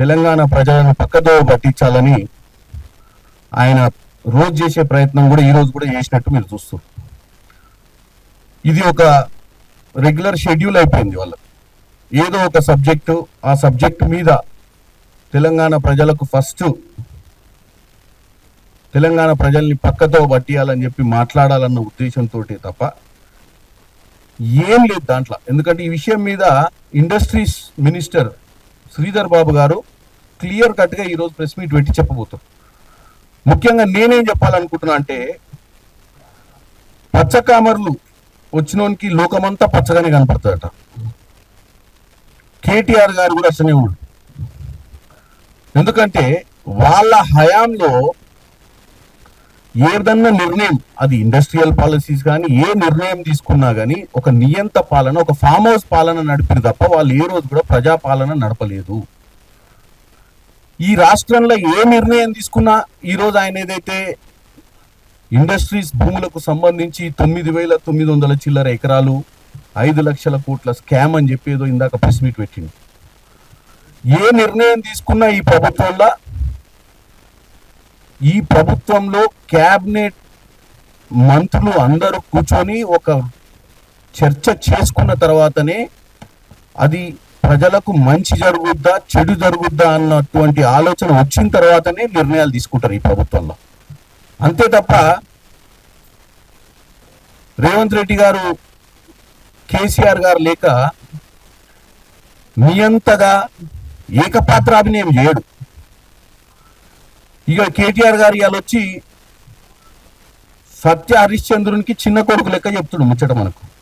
తెలంగాణ ప్రజలను పక్కదో పట్టించాలని ఆయన రోజు చేసే ప్రయత్నం కూడా ఈ రోజు కూడా చేసినట్టు మీరు చూస్తారు. ఇది ఒక రెగ్యులర్ షెడ్యూల్ అయిపోయింది వాళ్ళకి. ఏదో ఒక సబ్జెక్టు, ఆ సబ్జెక్టు మీద తెలంగాణ ప్రజలకు ఫస్ట్ తెలంగాణ ప్రజల్ని పక్కతో పట్టియాలని చెప్పి మాట్లాడాలన్న ఉద్దేశంతో తప్ప ఏం లేదు దాంట్లో. ఎందుకంటే ఈ విషయం మీద ఇండస్ట్రీస్ మినిస్టర్ శ్రీధర్ బాబు గారు క్లియర్ కట్గా ఈరోజు ప్రెస్ మీట్ పెట్టి చెప్పబోతారు. ముఖ్యంగా నేనేం చెప్పాలనుకుంటున్నా అంటే, పచ్చకామర్లు వచ్చినోనికి లోకమంతా పచ్చగానే కనపడుతుందట. కేటీఆర్ గారు కూడా అసలు ఉండు. ఎందుకంటే వాళ్ళ హయాంలో ఏదన్నా నిర్ణయం, అది ఇండస్ట్రియల్ పాలసీస్ కానీ ఏ నిర్ణయం తీసుకున్నా కానీ ఒక నియంత పాలన, ఒక ఫామ్ హౌస్ పాలన నడిపిరు తప్ప వాళ్ళు ఏ రోజు కూడా ప్రజాపాలన నడపలేదు. ఈ రాష్ట్రంలో ఏ నిర్ణయం తీసుకున్నా ఈరోజు ఆయన ఏదైతే ఇండస్ట్రీస్ భూములకు సంబంధించి 9,900 చిల్లర ఎకరాలు 5 లక్షల కోట్ల స్కామ్ అని చెప్పి ఏదో ఇందాక ప్రెస్ మీట్ పెట్టింది. ఏ నిర్ణయం తీసుకున్నా ఈ ప్రభుత్వంలో క్యాబినెట్ మంత్రులు అందరూ కూర్చొని ఒక చర్చ చేసుకున్న తర్వాతనే అది ప్రజలకు మంచి జరుగుద్దా చెడు జరుగుద్దా అన్నటువంటి ఆలోచన వచ్చిన తర్వాతనే నిర్ణయాలు తీసుకుంటారు ఈ ప్రభుత్వంలో. అంతే తప్ప రేవంత్ రెడ్డి గారు, కేసీఆర్ గారు లేక నియంతగా ఏకపాత్రాభినయం చేయడు. ఇక కేటీఆర్ గారు ఇవాళ వచ్చి సత్య హరిశ్చంద్రునికి చిన్న కొడుకు లెక్క చెప్తుడు ముచ్చట మనకు.